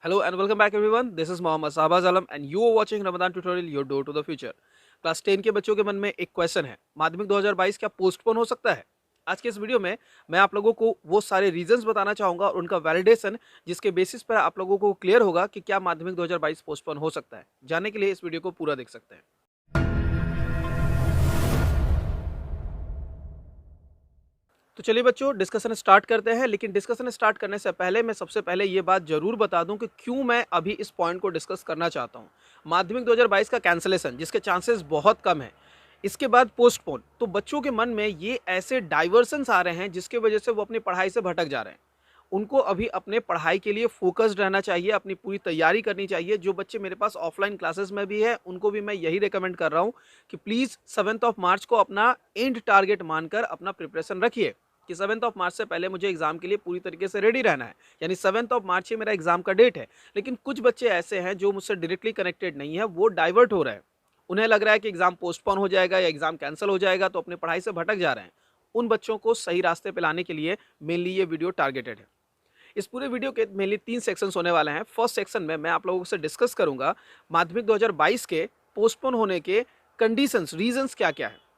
Hello and welcome back everyone. This is Mohammad Sahbaz Alam and you are watching Ramadan tutorial your door to the future. Class 10 के बच्चों के मन में एक question है, माध्यमिक 2022 क्या पोस्टपोन हो सकता है? आज के इस वीडियो में मैं आप लोगों को वो सारे रीजंस बताना चाहूंगा और उनका वैलिडेशन जिसके बेसिस पर आप लोगों को क्लियर होगा कि क्या माध्यमिक 2022 पोस्टपोन हो सकता है। जानने के लिए इस वीडियो को पूरा देख सकते हैं। तो चलिए बच्चों डिस्कशन स्टार्ट करते हैं, लेकिन डिस्कशन स्टार्ट करने से पहले मैं सबसे पहले ये बात जरूर बता दूं कि क्यों मैं अभी इस पॉइंट को डिस्कस करना चाहता हूं। माध्यमिक 2022 का कैंसलेशन जिसके चांसेस बहुत कम है, इसके बाद पोस्टपोन, तो बच्चों के मन में ये ऐसे डाइवर्सन्स आ रहे हैं जिसकी वजह से वो अपनी पढ़ाई से भटक जा रहे हैं। उनको अभी अपने पढ़ाई के लिए फोकस्ड रहना चाहिए, अपनी पूरी तैयारी करनी चाहिए। जो बच्चे मेरे पास ऑफलाइन क्लासेस में भी है उनको भी मैं यही रिकमेंड कर रहा हूँ कि प्लीज़ 7 ऑफ मार्च को अपना एंड टारगेट मानकर अपना प्रिपरेशन रखिए कि 7 ऑफ मार्च से पहले मुझे एग्जाम के लिए पूरी तरीके से रेडी रहना है। यानी 7 ऑफ मार्च ही मेरा एग्जाम का डेट है। लेकिन कुछ बच्चे ऐसे हैं जो मुझसे डायरेक्टली कनेक्टेड नहीं है, वो डाइवर्ट हो रहे हैं। उन्हें लग रहा है कि एग्जाम पोस्टपोन हो जाएगा या एग्जाम कैंसिल हो जाएगा, तो अपनी पढ़ाई से भटक जा रहे हैं। उन बच्चों को सही रास्ते पे लाने के लिए मेनली ये वीडियो टारगेटेड है। इस पूरे वीडियो के मेनली 3 सेक्शंस होने वाले हैं। फर्स्ट सेक्शन में मैं आप लोगों से डिस्कस करूंगा माध्यमिक 2022 के पोस्टपोन होने के कंडीशंस, रीजंस क्या-क्या है।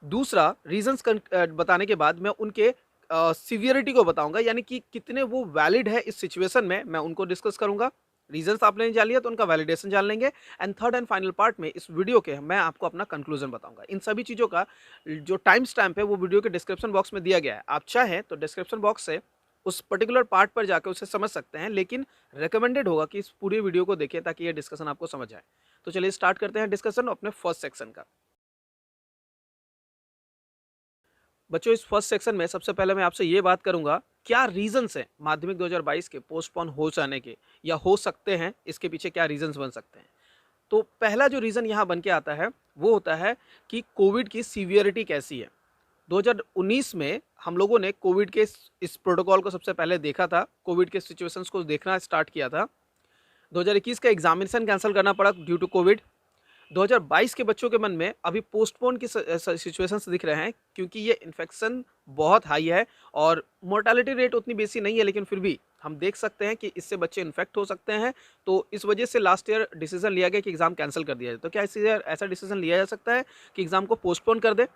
दूसरा रीजंस बताने के बाद मैं उनके सीवियरिटी को बताऊंगा, यानी कि कितने वो वैलिड है इस सिचुएशन में, मैं उनको डिस्कस करूंगा। रीजंस आपने जान लिया तो उनका वैलिडेशन जान लेंगे। And third and final part में इस वीडियो के मैं आपको अपना कंक्लूजन बताऊंगा। इन सभी चीज़ों का जो टाइम स्टैम्प है वो वीडियो के डिस्क्रिप्शन बॉक्स में दिया गया है। आप चाहें तो डिस्क्रिप्शन बॉक्स से उस पर्टिकुलर पार्ट पर जाकर उसे समझ सकते हैं, लेकिन रिकमेंडेड होगा कि इस पूरी वीडियो को देखें ताकि ये डिस्कशन आपको समझ आए। तो चलिए स्टार्ट करते हैं डिस्कशन अपने फर्स्ट सेक्शन का। बच्चों इस फर्स्ट सेक्शन में सबसे पहले मैं आपसे ये बात करूंगा, क्या रीजंस हैं माध्यमिक 2022 के पोस्टपोन हो जाने के या हो सकते हैं, इसके पीछे क्या रीजंस बन सकते हैं। तो पहला जो रीजन यहाँ बन के आता है वो होता है कि कोविड की सीवियरिटी कैसी है। 2019 में हम लोगों ने कोविड के इस प्रोटोकॉल को सबसे पहले देखा था, कोविड के सिचुएशंस को देखना स्टार्ट किया था। 2021 का एग्जामिनेशन कैंसिल करना पड़ा ड्यू टू कोविड। 2022 के बच्चों के मन में अभी पोस्टपोन की सिचुएशंस दिख रहे हैं क्योंकि ये इन्फेक्शन बहुत हाई है और मोर्टालिटी रेट उतनी बेसी नहीं है, लेकिन फिर भी हम देख सकते हैं कि इससे बच्चे इन्फेक्ट हो सकते हैं। तो इस वजह से लास्ट ईयर डिसीजन लिया गया कि एग्जाम कैंसिल कर दिया जाए। तो क्या इस ईयर ऐसा डिसीजन लिया जा सकता है कि एग्जाम को पोस्टपोन कर दे?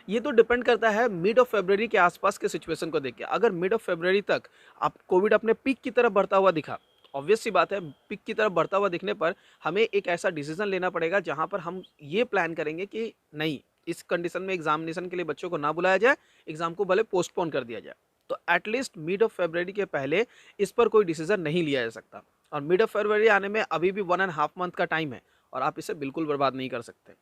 ये तो डिपेंड करता है मिड ऑफ फरवरी के आसपास के सिचुएशन को देख के। अगर मिड ऑफ फरवरी तक आप कोविड अपने पीक की तरफ बढ़ता हुआ दिखा, ऑब्वियस सी बात है पीक की तरफ बढ़ता हुआ दिखने पर हमें एक ऐसा डिसीजन लेना पड़ेगा जहां पर हम ये प्लान करेंगे कि नहीं, इस कंडीशन में एग्जामिनेशन के लिए बच्चों को ना बुलाया जाए, एग्जाम को भले पोस्टपोन कर दिया जाए। तो एटलीस्ट मिड ऑफ फरवरी के पहले इस पर कोई डिसीजन नहीं लिया जा सकता। और मिड ऑफ फरवरी आने में अभी भी 1.5 मंथ का टाइम है और आप इसे बिल्कुल बर्बाद नहीं कर सकते।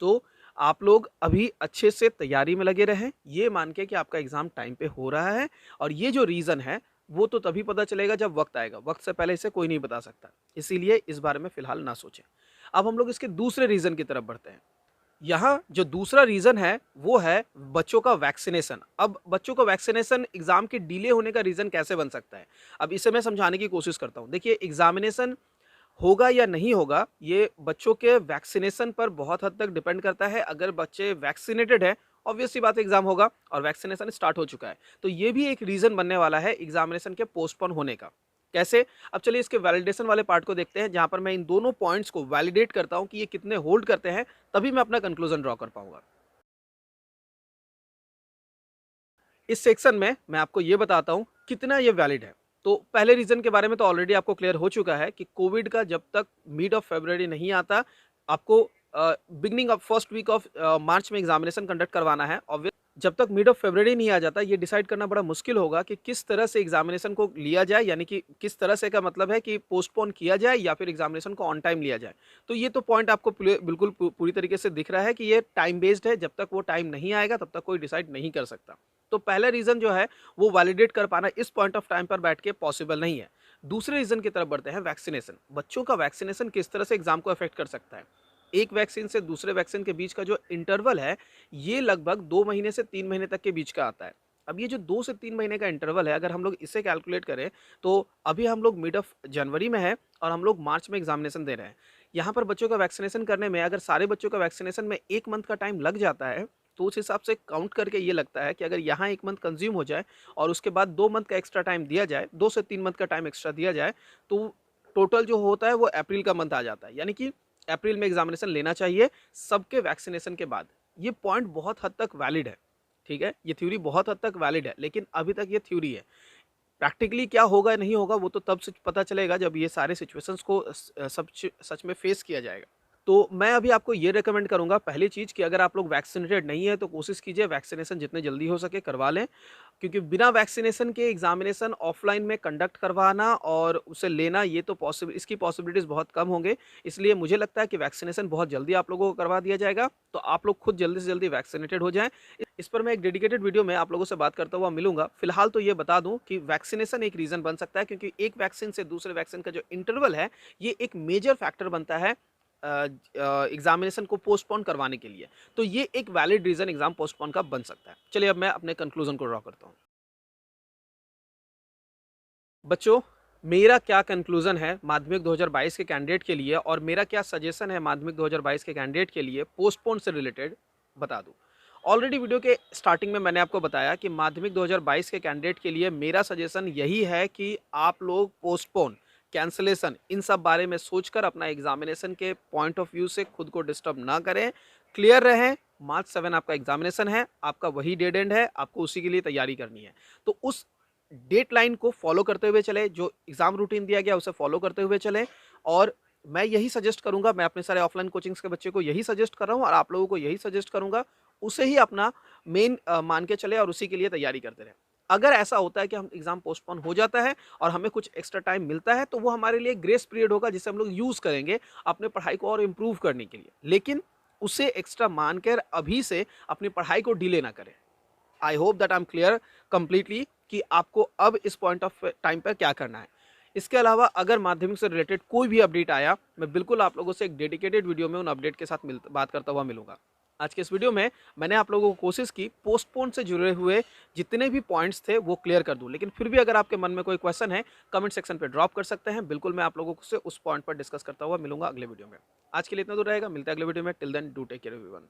तो आप लोग अभी अच्छे से तैयारी में लगे रहें, ये मान के कि आपका एग्जाम टाइम पे हो रहा है। और ये जो रीज़न है वो तो तभी पता चलेगा जब वक्त आएगा, वक्त से पहले इसे कोई नहीं बता सकता। इसीलिए इस बारे में फिलहाल ना सोचें। अब हम लोग इसके दूसरे रीज़न की तरफ बढ़ते हैं। यहाँ जो दूसरा रीज़न है वो है बच्चों का वैक्सीनेशन। अब बच्चों का वैक्सीनेशन एग्जाम के डिले होने का रीज़न कैसे बन सकता है, अब इसे मैं समझाने की कोशिश करता हूँ। देखिए, एग्जामिनेशन होगा या नहीं होगा ये बच्चों के वैक्सीनेशन पर बहुत हद तक डिपेंड करता है। अगर बच्चे वैक्सीनेटेड है, ऑब्वियस सी बात है एग्जाम होगा, और वैक्सीनेशन स्टार्ट हो चुका है तो ये भी एक रीजन बनने वाला है एग्जामिनेशन के पोस्टपोन होने का। कैसे? अब चलिए इसके वैलिडेशन वाले पार्ट को देखते हैं, जहां पर मैं इन दोनों पॉइंट्स को वैलिडेट करता हूं कि ये कितने होल्ड करते हैं, तभी मैं अपना कंक्लूजन ड्रॉ कर पाऊंगा। इस सेक्शन में मैं आपको ये बताता हूँ कितना ये वैलिड है। तो पहले रीजन के बारे में तो ऑलरेडी आपको क्लियर हो चुका है कि कोविड का जब तक मिड ऑफ फरवरी नहीं आता, आपको beginning of first week of March में एग्जामिनेशन कंडक्ट करवाना है। ऑब्वियस जब तक मिड ऑफ फरवरी नहीं आ जाता, ये डिसाइड करना बड़ा मुश्किल होगा कि किस तरह से एग्जामिनेशन को लिया जाए, यानी कि किस तरह से का मतलब है कि पोस्टपोन किया जाए या फिर एग्जामिनेशन को ऑन टाइम लिया जाए। तो ये तो पॉइंट आपको बिल्कुल पूरी तरीके से दिख रहा है कि ये टाइम बेस्ड है, जब तक वो टाइम नहीं आएगा तब तक कोई डिसाइड नहीं कर सकता। तो पहला रीजन जो है वो वैलिडेट कर पाना इस पॉइंट ऑफ टाइम पर बैठ के पॉसिबल नहीं है। दूसरे रीजन की तरफ बढ़ते हैं, वैक्सीनेशन। बच्चों का वैक्सीनेशन किस तरह से एग्जाम को अफेक्ट कर सकता है। एक वैक्सीन से दूसरे वैक्सीन के बीच का जो इंटरवल है ये लगभग 2 महीने से 3 महीने तक के बीच का आता है। अब ये जो 2 से 3 महीने का इंटरवल है, अगर हम लोग इसे कैलकुलेट करें तो अभी हम लोग मिड ऑफ जनवरी में है और हम लोग मार्च में एग्जामिनेशन दे रहे हैं। यहाँ पर बच्चों का वैक्सीनेशन करने में अगर सारे बच्चों का वैक्सीनेशन में 1 मंथ का टाइम लग जाता है, तो उस हिसाब से काउंट करके ये लगता है कि अगर यहाँ 1 मंथ कंज्यूम हो जाए और उसके बाद 2 मंथ का एक्स्ट्रा टाइम दिया जाए, 2 से 3 मंथ का टाइम एक्स्ट्रा दिया जाए, तो टोटल जो होता है वो अप्रैल का मंथ आ जाता है, यानी कि अप्रैल में एग्जामिनेशन लेना चाहिए सबके वैक्सीनेशन के बाद। ये पॉइंट बहुत हद तक वैलिड है, ठीक है, ये थ्योरी बहुत हद तक वैलिड है, लेकिन अभी तक ये थ्योरी है। प्रैक्टिकली क्या होगा नहीं होगा वो तो तब पता चलेगा जब ये सारे सिचुएशंस को सच में फेस किया जाएगा। तो मैं अभी आपको ये रेकमेंड करूंगा, पहली चीज़ कि अगर आप लोग वैक्सीनेटेड नहीं है तो कोशिश कीजिए वैक्सीनेशन जितने जल्दी हो सके करवा लें, क्योंकि बिना वैक्सीनेशन के एग्जामिनेशन ऑफलाइन में कंडक्ट करवाना और उसे लेना ये तो पॉसिबल, इसकी पॉसिबिलिटीज़ बहुत कम होंगे। इसलिए मुझे लगता है कि वैक्सीनेशन बहुत जल्दी आप लोगों को करवा दिया जाएगा, तो आप लोग खुद जल्दी से जल्दी वैक्सीनेटेड हो जाएं। इस पर मैं एक डेडिकेटेड वीडियो में आप लोगों से बात करता हुआ मिलूंगा। फिलहाल तो ये बता दूं कि वैक्सीनेशन एक रीज़न बन सकता है, क्योंकि एक वैक्सीन से दूसरे वैक्सीन का जो इंटरवल है ये एक मेजर फैक्टर बनता है एग्जामिनेशन को पोस्टपोन करवाने के लिए। तो ये एक वैलिड रीज़न एग्जाम पोस्टपोन का बन सकता है। चलिए अब मैं अपने कंक्लूजन को ड्रॉ करता हूँ। बच्चों, मेरा क्या कंक्लूजन है माध्यमिक 2022 के कैंडिडेट के लिए और मेरा क्या सजेशन है माध्यमिक 2022 के कैंडिडेट के लिए पोस्टपोन से रिलेटेड, बता दूं। ऑलरेडी वीडियो के स्टार्टिंग में मैंने आपको बताया कि माध्यमिक 2022 के कैंडिडेट के लिए मेरा सजेशन यही है कि आप लोग पोस्टपोन, कैंसलेशन, इन सब बारे में सोचकर अपना एग्जामिनेशन के पॉइंट ऑफ व्यू से खुद को डिस्टर्ब ना करें, क्लियर रहें। मार्च 7 आपका एग्जामिनेशन है, आपका वही डेड एंड है, आपको उसी के लिए तैयारी करनी है। तो उस डेट लाइन को फॉलो करते हुए चले, जो एग्जाम रूटीन दिया गया उसे फॉलो करते हुए चले। और मैं यही सजेस्ट करूंगा, मैं अपने सारे ऑफलाइन कोचिंग्स के बच्चे को यही सजेस्ट कर रहा हूं और आप लोगों को यही सजेस्ट करूंगा, उसे ही अपना मेन मान के चले और उसी के लिए तैयारी करते रहे। अगर ऐसा होता है कि हम एग्जाम पोस्टपोन हो जाता है और हमें कुछ एक्स्ट्रा टाइम मिलता है तो वो हमारे लिए ग्रेस पीरियड होगा, जिसे हम लोग यूज करेंगे अपने पढ़ाई को और इम्प्रूव करने के लिए। लेकिन उसे एक्स्ट्रा मानकर अभी से अपनी पढ़ाई को डिले ना करें। I hope that I am clear completely कि आपको अब इस पॉइंट ऑफ टाइम पर क्या करना है। इसके अलावा अगर माध्यमिक से रिलेटेड कोई भी अपडेट आया, मैं बिल्कुल आप लोगों से एक डेडिकेटेड वीडियो में उन अपडेट के साथ बात करता हुआ मिलूंगा। आज के इस वीडियो में मैंने आप लोगों को कोशिश की पोस्टपोन से जुड़े हुए जितने भी पॉइंट्स थे वो क्लियर कर दूं, लेकिन फिर भी अगर आपके मन में कोई क्वेश्चन है कमेंट सेक्शन पे ड्रॉप कर सकते हैं। बिल्कुल मैं आप लोगों से उस पॉइंट पर डिस्कस करता हुआ मिलूंगा अगले वीडियो में। आज के लिए इतना दूर रहेगा, मिलता है अगले वीडियो में। Till then do take care everyone.